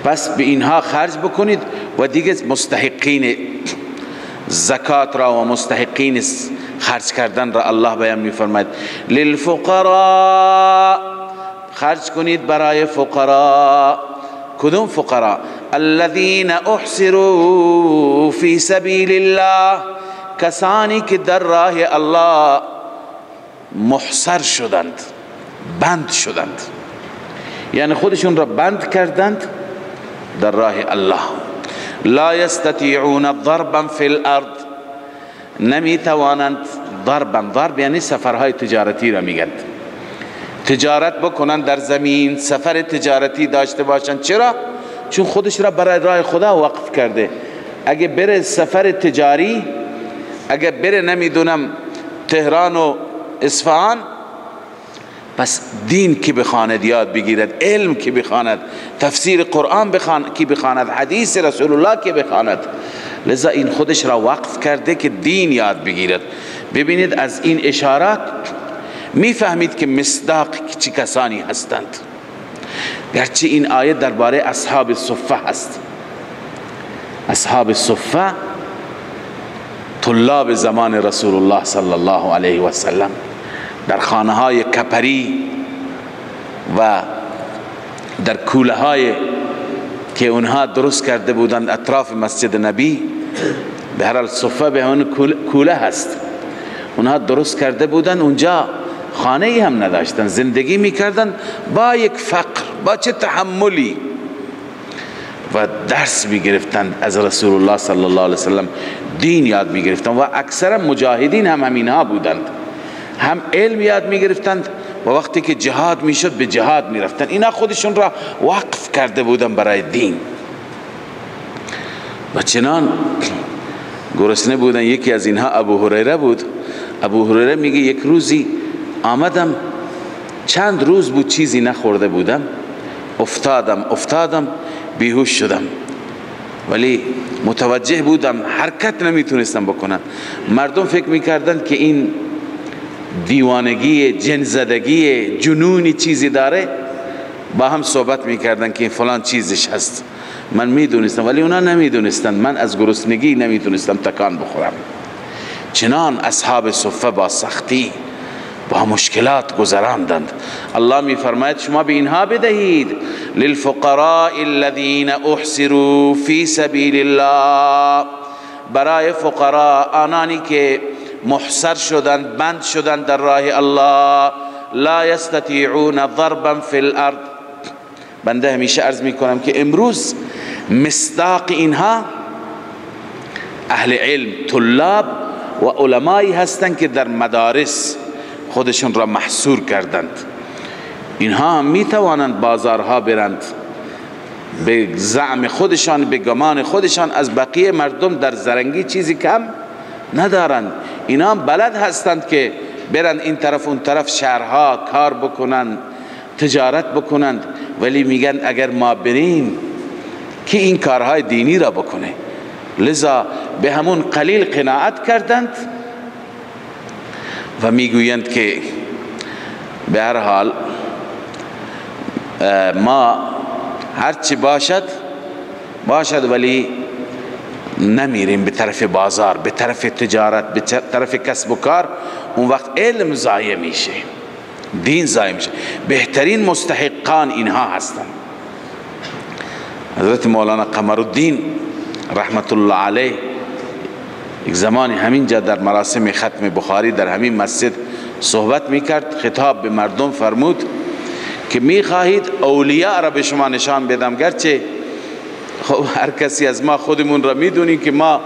پس به اینها خرج بکنید. و دیگه مستحقین زکات را و مستحقین خرج کردن را الله بیان می‌فرماید. للفقراء، خرج کنید برای فقراء. کدوم فقراء؟ الذين احصروا في سبيل الله، کسانی که در راه الله محصر شدند، بند شدند، یعنی خودشون را بند کردند در راه الله. لا يستطيعون ضربا في الارض، نمی توانند ضربا، ضرب یعنی سفرهای تجارتی را میگند، تجارت بکنند در زمین، سفر تجارتی داشته باشند. چرا؟ چون خودش را برای راه خدا وقف کرده. اگه بره سفر تجاری، اگه بره نمیدونم تهران و اصفهان، پس دین کی بخواند یاد بگیرد، علم کی بخواند، تفسیر قرآن کی بخواند، حدیث رسول الله کی بخواند. لذا این خودش را وقف کرده که دین یاد بگیرد. ببینید از این اشارات میفهمید که مصداق چه کسانی هستند. گرچه این آیه درباره اصحاب الصفه هست. اصحاب الصفه طلاب زمان رسول الله صلی الله علیه و سلم در خانه های کپری و در کوله های که اونها درست کرده بودند اطراف مسجد نبی، به هر حال صفه به اون کوله هست، اونها درست کرده بودند، اونجا خانه ای هم نداشتن، زندگی میکردن با یک فقر، با چه تحملی، و درس میگرفتند از رسول الله صلی الله علیه وسلم، دین یاد میگرفتند. و اکثر مجاهدین هم همینها بودند، هم علم یاد میگرفتند و وقتی که جهاد میشد به جهاد میرفتند. اینا خودشون را وقف کرده بودند برای دین و چنان گرسنه بودن. یکی از اینها ابو هریره بود. ابو هریره میگه یک روزی آمدم، چند روز بود چیزی نخورده بودم، افتادم بیهوش شدم، ولی متوجه بودم، حرکت نمیتونستم بکنم. مردم فکر میکردن که این دیوانگی، جنزدگی، جنونی چیزی داره، با هم صحبت میکردن که فلان چیزش هست. من میدونستم ولی اونا نمیدونستن. من از گرسنگی نمیتونستم تکان بخورم. چنان اصحاب صفه با سختی، با مشکلات گذراندند. الله میفرماید شما به اینها بدهید، للفقراء الذين احصروا فی سبیل الله، برای فقراء، آنانی که محصر شدند، بند شدند در راه الله، لا یستطیعون ضربا فی الارض. بنده همیشه عرض میکنم که امروز مصداق اینها اهل علم، طلاب و علمایی هستند که در مدارس خودشون را محصور کردند. اینها می توانند بازارها برند، به زعم خودشان، به گمان خودشان از بقیه مردم در زرنگی چیزی کم ندارند. اینا بلد هستند که برند این طرف اون طرف شهرها کار بکنند، تجارت بکنند، ولی میگن اگر ما بریم که این کارهای دینی را بکنه. لذا به همون قلیل قناعت کردند و میگویند که به هر حال ما هرچی باشد ولی نمیریم به طرف بازار، به طرف تجارت، به طرف کسب و کار. اون وقت علم ضایع میشه، دین ضایع میشه. بهترین مستحقان اینها هستند. حضرت مولانا قمرالدین رحمت الله علیه یک زمانی همینجا در مراسم ختم بخاری در همین مسجد صحبت میکرد، خطاب به مردم فرمود که میخواهید اولیاء را به شما نشان بدم، گرچه خب هر کسی از ما خودمون را میدونیم که ما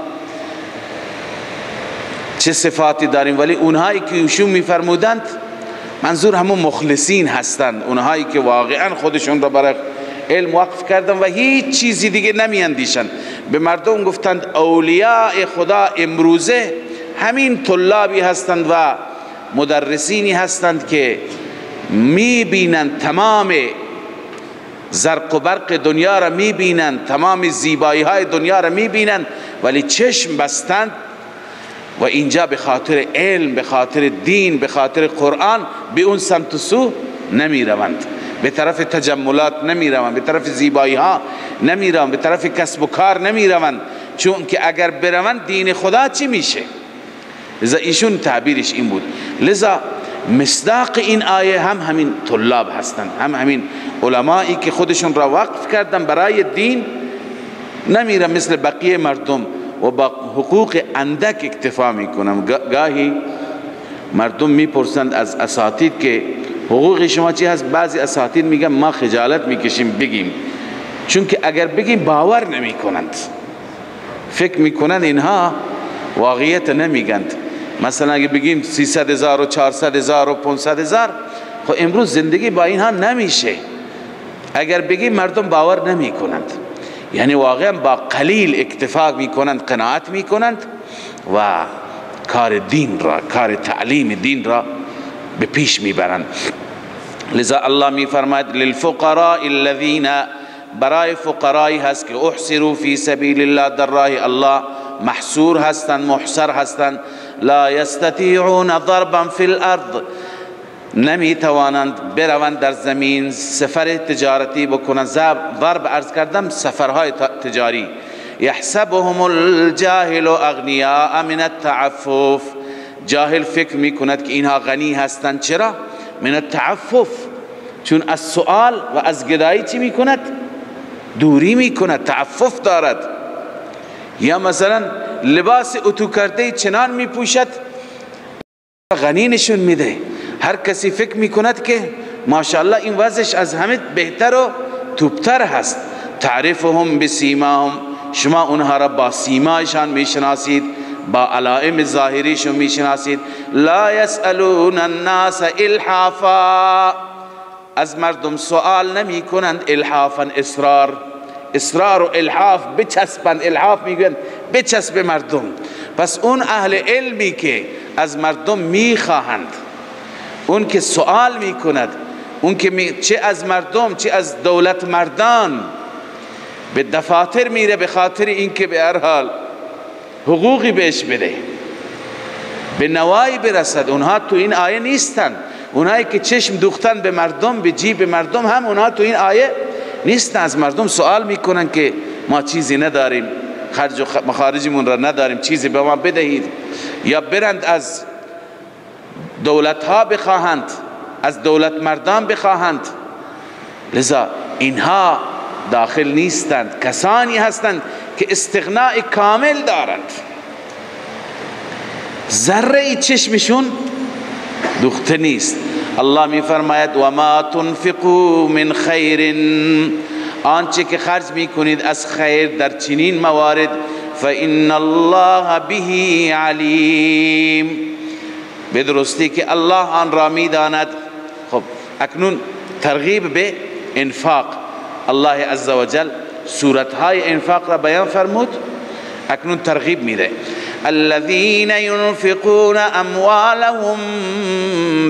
چه صفاتی داریم، ولی اونهایی که ایشون میفرمودند منظور همون مخلصین هستند، اونهایی که واقعا خودشون را برای علم وقف کردن و هیچ چیزی دیگه نمیاندیشن. به مردم گفتند اولیاء خدا امروزه همین طلابی هستند و مدرسینی هستند که میبینند تمام زرق و برق دنیا را میبینند، تمام زیبایی های دنیا را میبینند، ولی چشم بستند و اینجا به خاطر علم، به خاطر دین، به خاطر قرآن به اون سمت و سو نمیروند، به طرف تجملات نمیروند، به طرف زیبایی ها نمیروند، به طرف کسب و کار نمیروند، چون که اگر بروند دین خدا چی میشه؟ لذا ایشون تعبیرش این بود. لذا مصداق این آیه هم همین طلاب هستند، هم همین علمایی که خودشون را وقف کردن برای دین، نمیرن مثل بقیه مردم و با حقوق اندک اکتفا میکنن. گاهی مردم میپرسند از اساتید که حقوق شما چی هست؟ بعضی اساتید میگن ما خجالت میکشیم بگیم، چون که اگر بگیم باور نمیکنند، فکر میکنند اینها واقعیت نمیگند. مثلا اگه بگیم 300,000 و 400,000 و 500,000، خب امروز زندگی با اینها نمیشه. اگر بگیم مردم باور نمی کنند، یعنی واقعا با قلیل اکتفا می کنند، قناعت می کنند و کار دین را، کار تعلیم دین را به پیش می برند. لذا الله می فرماید للفقراء الذین، برای فقرایی هست که احصروا فی سبیل الله، در راه الله محصور هستند، محصر هستند، لا یستطیعون ضربا فی الارض، نمی توانند بروند در زمین، سفر تجارتی بکنند. ضرب عرض کردم سفرهای تجاری. یحسبهم الجاهل اغنیاء من التعفف، جاهل فکر می کند که اینها غنی هستند. چرا؟ من التعفف، چون از سؤال و از گدایی چی می کند؟ دوری می کند، تعفف دارد. یا مثلا لباس اتو کرده چنان می پوشد غنی نشون میده. هر کسی فکر میکند که ماشاءالله این وضعش از همه بهتر و توپتر هست. تعرفهم بسیماهم، شما اونها را با سیمایشان میشناسید، با علائم ظاهریشون میشناسید. لا یسألون الناس الحافا، از مردم سوال نمی کنند الحافا، اصرار و الحاف بچسبند. الحاف میگن بچسب مردم. پس اون اهل علمی که از مردم میخواهند، اون که سوال میکند اون که چه از مردم چه از دولت مردان به دفاتر میره به خاطر اینکه به هر حال حقوقی بهش بده، به نوایی برسد. اونها تو این آیه نیستن. اونهایی که چشم دوختن به مردم، به جیب مردم، هم اونها تو این آیه نیستن. از مردم سوال میکنن که ما چیزی نداریم، خرج و مخارجمون را نداریم، چیزی به ما بدهید. یا برند از دولت ها بخواهند، از دولت مردان بخواهند. لذا اینها داخل نیستند. کسانی هستند که استغناء کامل دارند، ذره ای چشمشون دوخته نیست. الله می فرماید و ما تنفقوا من خیر، آنچه که خرج می کنید از خیر در چنین موارد، فإن الله به علیم، به درستی که الله آن را می داند. خب اکنون ترغیب به انفاق، الله عزوجل صورتهای انفاق را بیان فرمود، اکنون ترغیب میده. الذين ينفقون اموالهم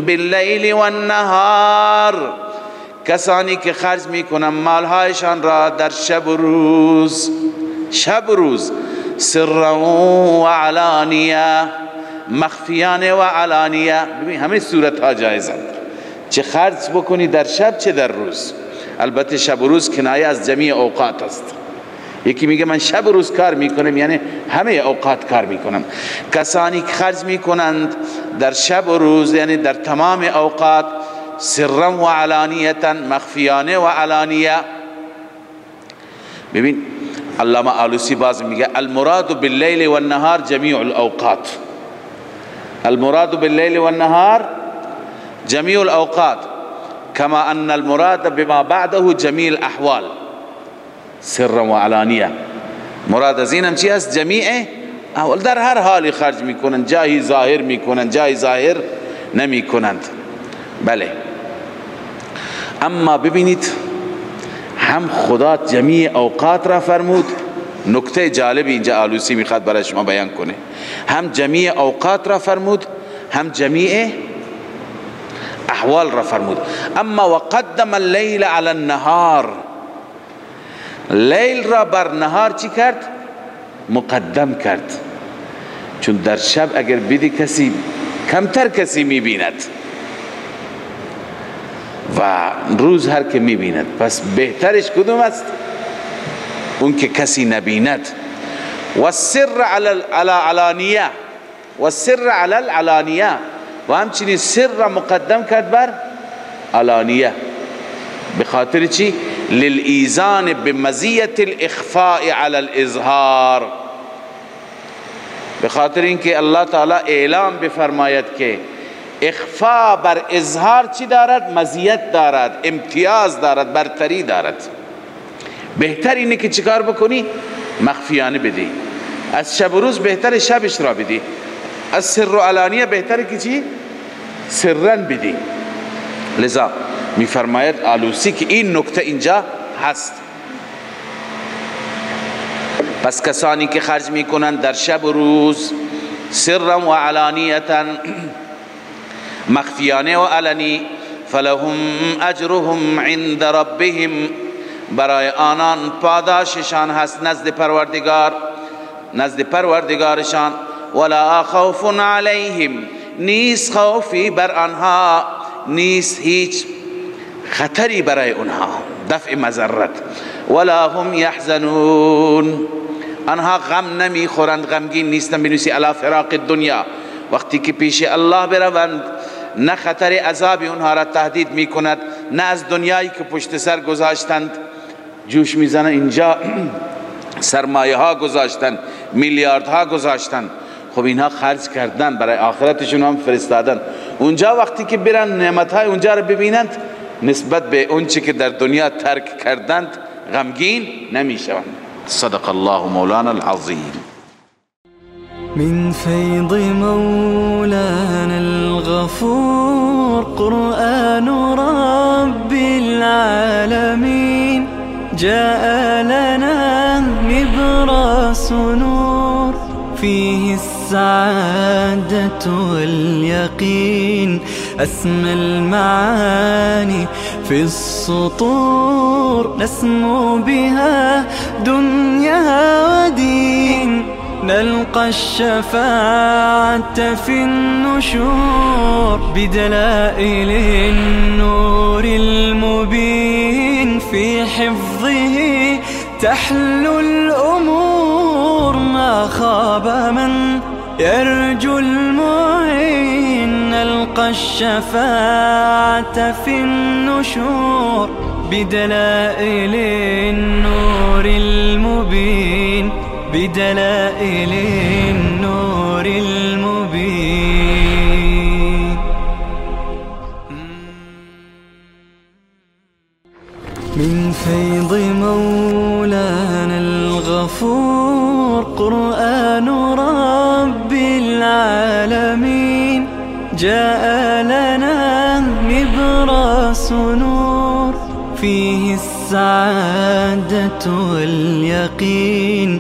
بالليل والنهار، کسانی که خرج میکنن مالهایشان را در شب و روز، شب و روز، سرا و علانیه، مخفیانه و علانیه. ببین همه صورت ها جایزند، چه خرج بکنی در شب چه در روز. البته شب و روز کنایه از جمیع اوقات است. یکی میگه من شب و روز کار میکنم، یعنی همه اوقات کار میکنم. کسانی که خرج میکنند در شب و روز، یعنی در تمام اوقات، سرا و علانیتا، مخفیانه و علانیه. ببین علامه آلوسی باز میگه المراد باللیل والنهار جمیع الاوقات، المراد باللیل والنهار جمیع الاوقات، كما ان المراد بما بعده جمیع الاحوال، سرا و علانیه. مراد از اینم چی است؟ جمیع احوال، در هر حالی خرج میکنند، جایی ظاهر میکنند، جایی ظاهر نمیکنند. بله، اما ببینید هم خدا جمیع اوقات را فرمود. نکته جالبی اینجا آلوسی میخواد برای شما بیان کنه. هم جمیع اوقات را فرمود، هم جمیع احوال را فرمود. اما وقدم اللیل علی النهار، لیل را بر نهار چی کرد؟ مقدم کرد. چون در شب اگر بدی کسی، کمتر کسی میبیند و روز هر که میبیند. پس بهترش کدوم است؟ اون که کسی نبیند. و سر علی العلانیه، و سر علی العلانیه، و همچنین سر را مقدم کرد بر علانیه. به خاطر چی؟ للایزان بمزیت الاخفاء علی الاظهار، به خاطر اینکه الله تعالی اعلام بفرماید که اخفا بر اظهار چی دارد؟ مزیت دارد، امتیاز دارد، برتری دارد. بهتر اینه که چیکار بکنی؟ مخفیانه بدی. از شب و روز بهتر شبش را بدی، از سر و علانیه بهتره که چی؟ سرن بدی. لذا میفرماید آلوسی که این نکته اینجا هست. پس کسانی که خرج میکنند در شب و روز، سرا و علانیتا، مخفیانه و علنی، فلهم اجرهم عند ربهم، برای آنان پاداششان هست نزد پروردگار، نزد پروردگارشان. ولا خوف علیهم، نیست خوفی بر آنها، نیست هیچ خطری برای آنها، دفع مضرت. ولا هم یحزنون، آنها غم نمیخورند، غمگین نیستند. بنویسی علی فراق الدنیا، وقتی که پیش الله بروند نه خطر عذاب اونها را تهدید میکند، نه از دنیایی که پشت سر گذاشتند جوش میزنه. اینجا سرمایه ها گذاشتن، میلیاردها گذاشتن، خب اینها خرج کردن، برای آخرتشون هم فرستادن. اونجا وقتی که برن نعمت های اونجا را ببینند، نسبت به اون چی که در دنیا ترک کردند غمگین نمیشوند. صدق الله مولانا العظیم. من فيض مولانا الغفور قرآن رب العالمين، جاء لنا نبراس نور فيه السعادة واليقين. أسمى المعاني في السطور، نسمو بها دنيا ودين، نلقى الشفاعة في النشور بدلائل النور المبين، في حفظه تحلو الأمور، ما خاب من يرجو المعين، نلقى الشفاعة في النشور بدلائل النور المبين، بدلائل النور المبين. من فيض مولانا الغفور قرآن رب العالمين، جاء لنا نبراس نور، فيه السعادة واليقين.